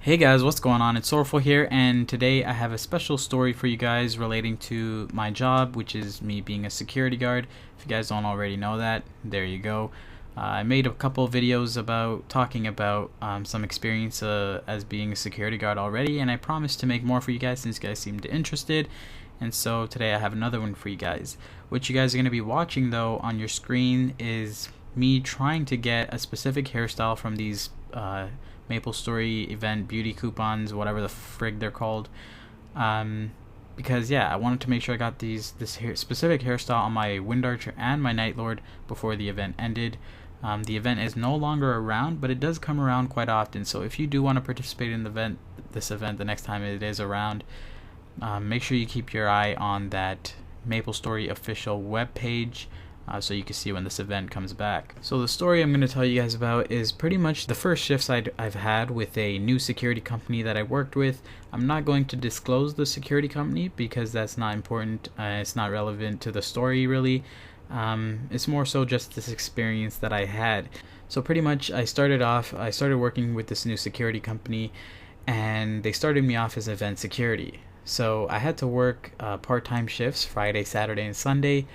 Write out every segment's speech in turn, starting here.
Hey guys, what's going on? It's Sorrowful here, and today I have a special story for you guys relating to my job, which is me being a security guard. If you guys don't already know that, there you go. I made a couple videos about talking about some experience as being a security guard already, and I promised to make more for you guys since you guys seemed interested. And so today I have another one for you guys. What you guys are going to be watching though on your screen is me trying to get a specific hairstyle from these MapleStory event beauty coupons, whatever the frig they're called. Because yeah, I wanted to make sure I got this specific hairstyle on my Wind Archer and my Night Lord before the event ended. The event is no longer around, but it does come around quite often. So if you do want to participate in this event the next time it is around, make sure you keep your eye on that MapleStory official webpage. So you can see when this event comes back. So the story I'm going to tell you guys about is pretty much the first shifts I've had with a new security company that I worked with. I'm not going to disclose the security company because that's not important. It's not relevant to the story really. It's more so just this experience that I had. So pretty much I started working with this new security company, and they started me off as event security. So I had to work part-time shifts Friday, Saturday, and Sunday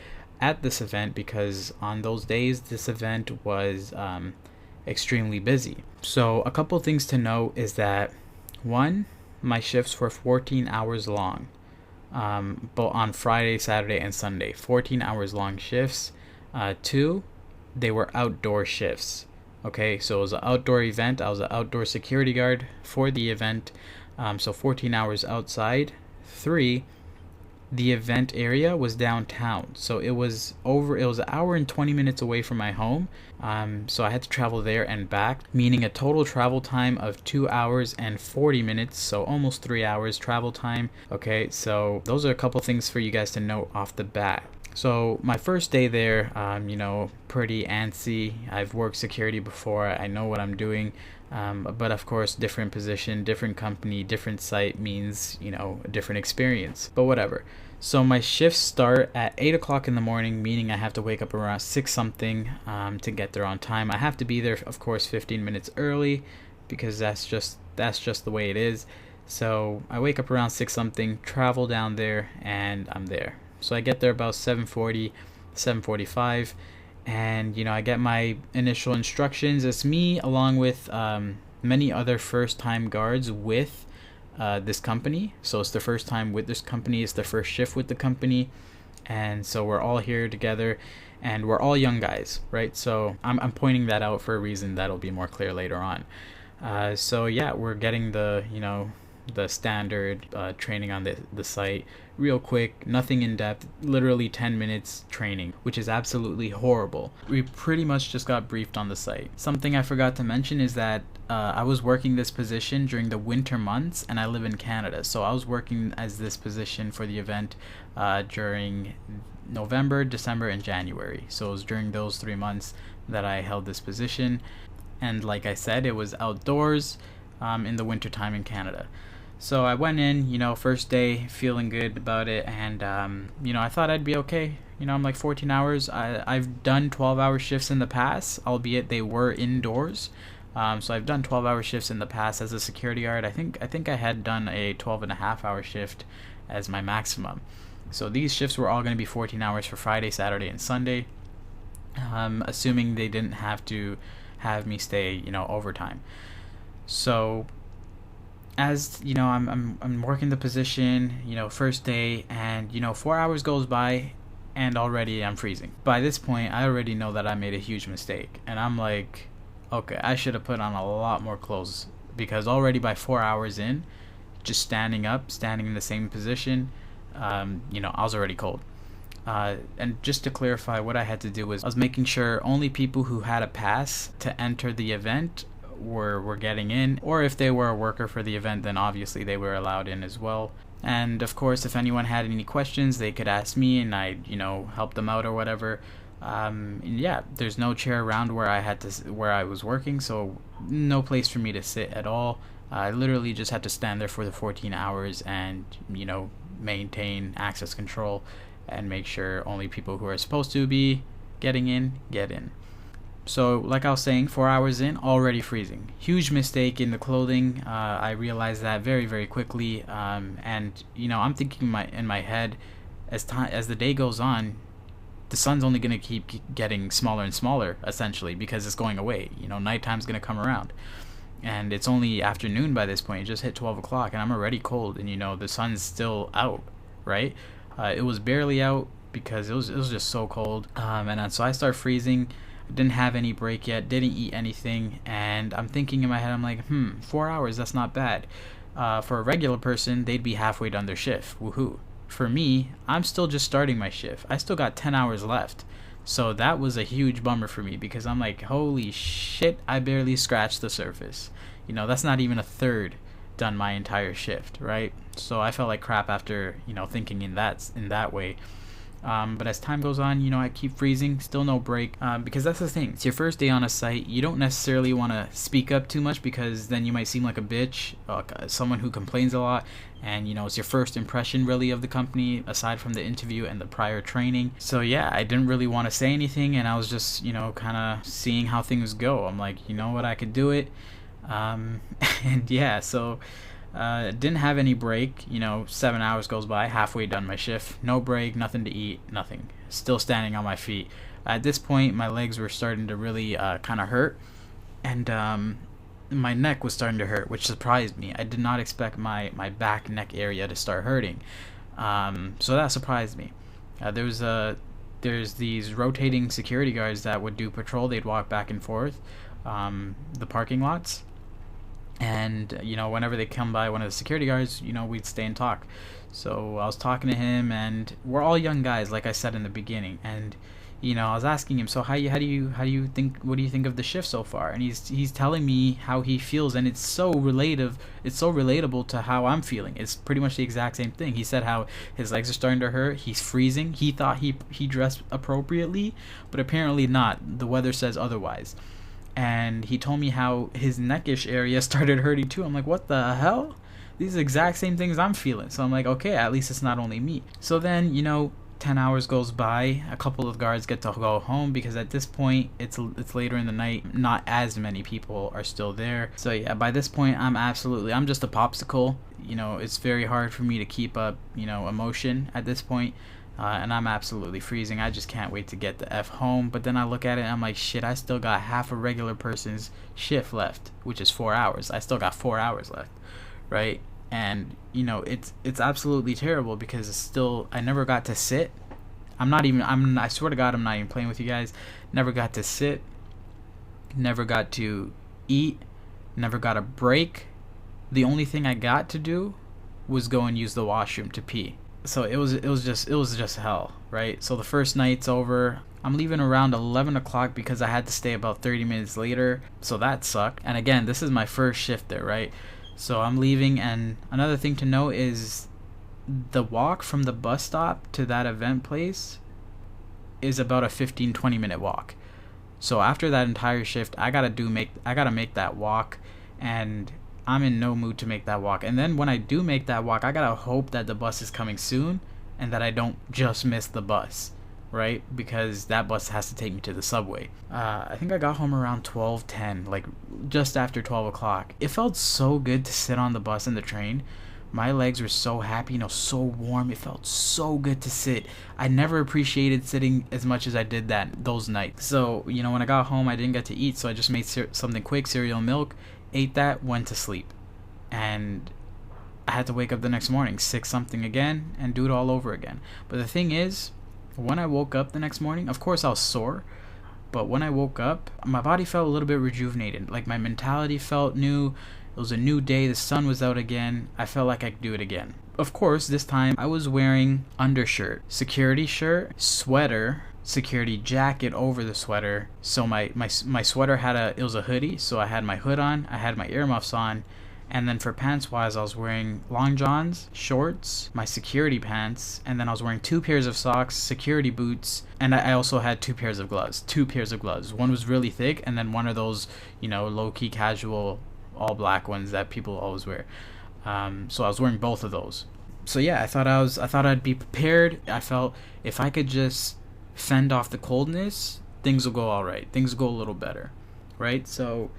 at this event because on those days this event was extremely busy. So a couple things to note is that one, my shifts were 14 hours long, but on Friday, Saturday, and Sunday, 14 hours long shifts. Two, they were outdoor shifts. Okay, so it was an outdoor event. I was an outdoor security guard for the event, so 14 hours outside. Three, the event area was downtown, so it was an hour and 20 minutes away from my home, so I had to travel there and back, meaning a total travel time of 2 hours and 40 minutes, so almost 3 hours travel time. Okay, so those are a couple things for you guys to note off the bat. So my first day there, pretty antsy. I've worked security before, I know what I'm doing, but of course different position, different company, different site means a different experience, but whatever. So my shifts start at 8 o'clock in the morning, meaning I have to wake up around 6 something to get there on time. I have to be there, of course, 15 minutes early because that's just the way it is. So I wake up around 6 something, travel down there, and I'm there. So I get there about 7:40, 7:45, and I get my initial instructions. It's me along with many other first-time guards with this company. So it's the first time with this company, it's the first shift with the company, and so we're all here together, and we're all young guys, right? So I'm pointing that out for a reason that'll be more clear later on. So yeah, we're getting the the standard training on the site real quick, nothing in depth, literally 10 minutes training, which is absolutely horrible. We pretty much just got briefed on the site. Something I forgot to mention is that I was working this position during the winter months, and I live in Canada, so I was working as this position for the event during November, December, and January. So it was during those 3 months that I held this position, and like I said, it was outdoors in the winter time in Canada. So I went in, first day, feeling good about it, and I thought I'd be okay. I'm like 14 hours. I've done 12-hour shifts in the past, albeit they were indoors. So I've done 12-hour shifts in the past as a security guard. I think I had done a 12.5-hour shift as my maximum. So these shifts were all going to be 14 hours for Friday, Saturday, and Sunday, assuming they didn't have to have me stay, overtime. So as I'm working the position, first day, and 4 hours goes by, and already I'm freezing. By this point, I already know that I made a huge mistake, and I'm like, okay, I should have put on a lot more clothes, because already by 4 hours in, just standing in the same position, I was already cold. And just to clarify, what I had to do was I was making sure only people who had a pass to enter the event were getting in, or if they were a worker for the event, then obviously they were allowed in as well. And of course, if anyone had any questions, they could ask me, and I'd help them out or whatever. Yeah, there's no chair around where I was working, so no place for me to sit at all. I literally just had to stand there for the 14 hours and maintain access control and make sure only people who are supposed to be getting in get in. So, like I was saying, 4 hours in, already freezing. Huge mistake in the clothing. I realized that very, very quickly. And I'm thinking in my head, as the day goes on, the sun's only gonna keep getting smaller and smaller, essentially, because it's going away. Nighttime's gonna come around, and it's only afternoon by this point. It just hit 12 o'clock, and I'm already cold, and the sun's still out, right? It was barely out because it was just so cold. So I start freezing. Didn't have any break yet, didn't eat anything, and I'm thinking in my head, I'm like, 4 hours, that's not bad. For a regular person, they'd be halfway done their shift. Woohoo. For me, I'm still just starting my shift. I still got 10 hours left. So that was a huge bummer for me, because I'm like, holy shit, I barely scratched the surface. That's not even a third done my entire shift, right? So I felt like crap after, thinking in that way. But as time goes on, I keep freezing, still no break, because that's the thing. It's your first day on a site. You don't necessarily want to speak up too much, because then you might seem like a bitch, someone who complains a lot, and it's your first impression really of the company, aside from the interview and the prior training. So yeah, I didn't really want to say anything, and I was just kind of seeing how things go. I'm like, what, I could do it. And yeah, so didn't have any break. 7 hours goes by, halfway done my shift, no break, nothing to eat, nothing, still standing on my feet. At this point, my legs were starting to really kind of hurt, and my neck was starting to hurt, which surprised me. I did not expect my back neck area to start hurting, so that surprised me. There's these rotating security guards that would do patrol. They'd walk back and forth the parking lots. And, whenever they come by one of the security guards, we'd stay and talk. So I was talking to him, and we're all young guys, like I said in the beginning. And, I was asking him, so what do you think of the shift so far? And he's telling me how he feels, and it's so relatable to how I'm feeling. It's pretty much the exact same thing. He said how his legs are starting to hurt, he's freezing. He thought he dressed appropriately, but apparently not. The weather says otherwise. And he told me how his neckish area started hurting too. I'm like, what the hell? These are the exact same things I'm feeling. So I'm like, okay, at least it's not only me. So then, 10 hours goes by. A couple of guards get to go home, because at this point, it's later in the night. Not as many people are still there. So yeah, by this point, I'm just a popsicle. It's very hard for me to keep up, emotion at this point. And I'm absolutely freezing. I just can't wait to get the F home. But then I look at it and I'm like, shit, I still got half a regular person's shift left, which is 4 hours. I still got 4 hours left, right? And, it's absolutely terrible, because I never got to sit. I swear to God, I'm not even playing with you guys. Never got to sit. Never got to eat. Never got a break. The only thing I got to do was go and use the washroom to pee. So it was just hell, right? So the first night's over. I'm leaving around 11 o'clock because I had to stay about 30 minutes later. So that sucked. And again, this is my first shift there, right? So I'm leaving, and another thing to note is the walk from the bus stop to that event place is about a 15-20 minute walk. So after that entire shift, I gotta make that walk, and I'm in no mood to make that walk. And then when I do make that walk, I gotta hope that the bus is coming soon, and that I don't just miss the bus, right? Because that bus has to take me to the subway. I think I got home around 12:10, like just after 12 o'clock. It felt so good to sit on the bus and the train. My legs were so happy, so warm. It felt so good to sit. I never appreciated sitting as much as I did those nights. So, when I got home, I didn't get to eat, so I just made something quick, cereal and milk, ate that, went to sleep. And I had to wake up the next morning, 6-something again, and do it all over again. But the thing is, when I woke up the next morning, of course I was sore, but when I woke up, my body felt a little bit rejuvenated. Like, my mentality felt new. It was a new day, the sun was out again. I felt like I could do it again. Of course, this time I was wearing undershirt, security shirt, sweater, security jacket over the sweater. So my sweater it was a hoodie, so I had my hood on, I had my earmuffs on, and then for pants wise, I was wearing long johns, shorts, my security pants, and then I was wearing 2 pairs of socks, security boots, and I also had 2 pairs of gloves. One was really thick, and then one of those, low-key casual all black ones that people always wear. So I was wearing both of those. So yeah, I thought I'd be prepared. I felt if I could just fend off the coldness, things will go all right. Things will go a little better, right? So,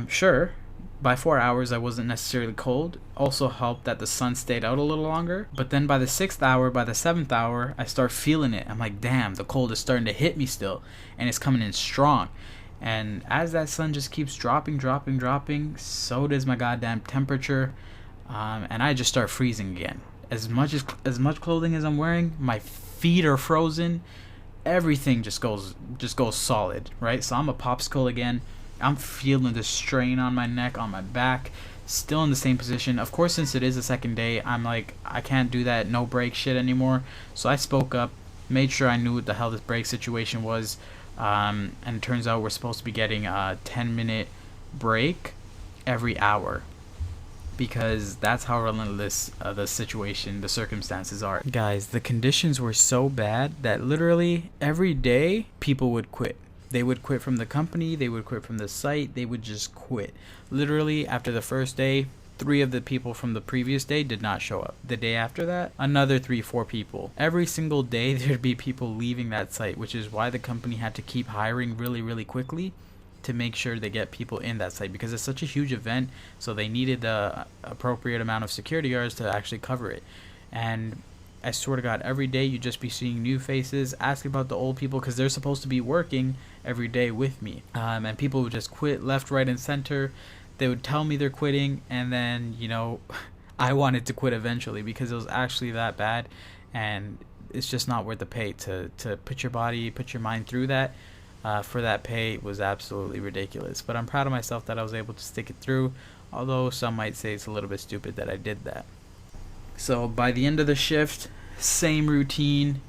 sure, by 4 hours I wasn't necessarily cold. Also helped that the sun stayed out a little longer. But then by the 6th hour, by the 7th hour, I start feeling it. I'm like, damn, the cold is starting to hit me still, and it's coming in strong. And as that sun just keeps dropping, so does my goddamn temperature, and I just start freezing again. As much clothing as I'm wearing, my feet are frozen. Everything just goes solid, right? So I'm a popsicle again. I'm feeling the strain on my neck, on my back, still in the same position. Of course, since it is the second day, I'm like, I can't do that no break shit anymore. So I spoke up, made sure I knew what the hell this break situation was. And it turns out we're supposed to be getting a 10-minute break every hour, because that's how relentless the circumstances are. Guys, the conditions were so bad that literally every day people would quit. They would quit from the company, they would quit from the site, they would just quit. Literally, after the first day, 3 of the people from the previous day did not show up. The day after that, another 3-4 people. Every single day there'd be people leaving that site, which is why the company had to keep hiring really quickly to make sure they get people in that site, because it's such a huge event, so they needed the appropriate amount of security guards to actually cover it. And I swear to God, every day you'd just be seeing new faces, asking about the old people, because they're supposed to be working every day with me. And people would just quit left, right, and center. They would tell me they're quitting, and then, you know, I wanted to quit eventually because it was actually that bad, and it's just not worth the pay to put your mind through that. For that pay was absolutely ridiculous. But I'm proud of myself that I was able to stick it through, although some might say it's a little bit stupid that I did that. So by the end of the shift, same routine,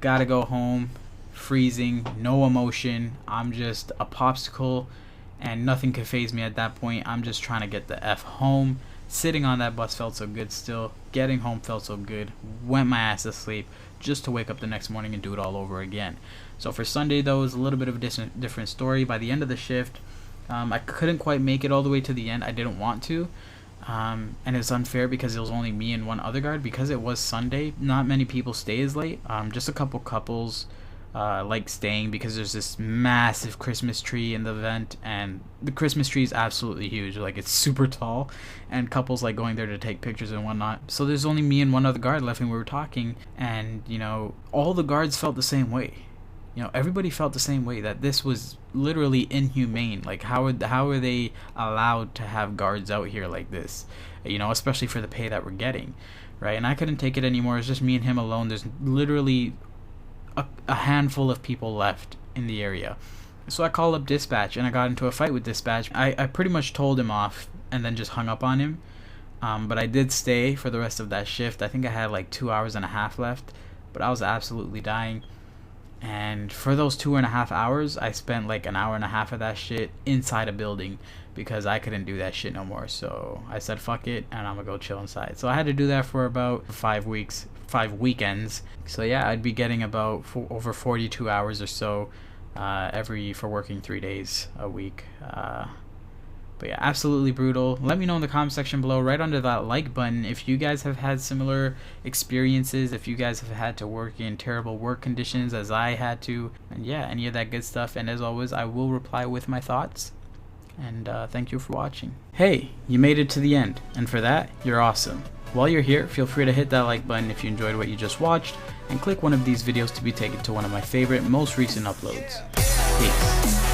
gotta go home, freezing, no emotion. I'm just a popsicle, and nothing could faze me at that point. I'm just trying to get the F home. Sitting on that bus felt so good still. Getting home felt so good. Went my ass to sleep just to wake up the next morning and do it all over again. So for Sunday, though, it was a little bit of a different story. By the end of the shift, I couldn't quite make it all the way to the end. I didn't want to. And it's unfair because it was only me and one other guard. Because it was Sunday, not many people stay as late. Just a couple couples like staying because there's this massive Christmas tree in the event, and the Christmas tree is absolutely huge. Like, it's super tall, and couples like going there to take pictures and whatnot. So there's only me and one other guard left, and we were talking, and you know, all the guards felt the same way. You know, everybody felt the same way, that this was literally inhumane. Like, how are they allowed to have guards out here like this? You know, especially for the pay that we're getting, right? And I couldn't take it anymore. It's just me and him alone. There's literally a handful of people left in the area. So I called up dispatch, and I got into a fight with dispatch. I pretty much told him off and then just hung up on him. But I did stay for the rest of that shift. I think I had like 2 hours and a half left, but I was absolutely dying. And for those 2.5 hours, I spent like an hour and a half of that shit inside a building because I couldn't do that shit no more. So I said, fuck it, and I'm gonna go chill inside. So I had to do that for about 5 weekends. So yeah, I'd be getting about over 42 hours or so for working 3 days a week. But yeah, absolutely brutal. Let me know in the comment section below, right under that like button, if you guys have had similar experiences, if you guys have had to work in terrible work conditions as I had to, and yeah, any of that good stuff. And as always, I will reply with my thoughts. And thank you for watching. Hey, you made it to the end, and for that, you're awesome. While you're here, feel free to hit that like button if you enjoyed what you just watched, and click one of these videos to be taken to one of my favorite, most recent uploads. Peace.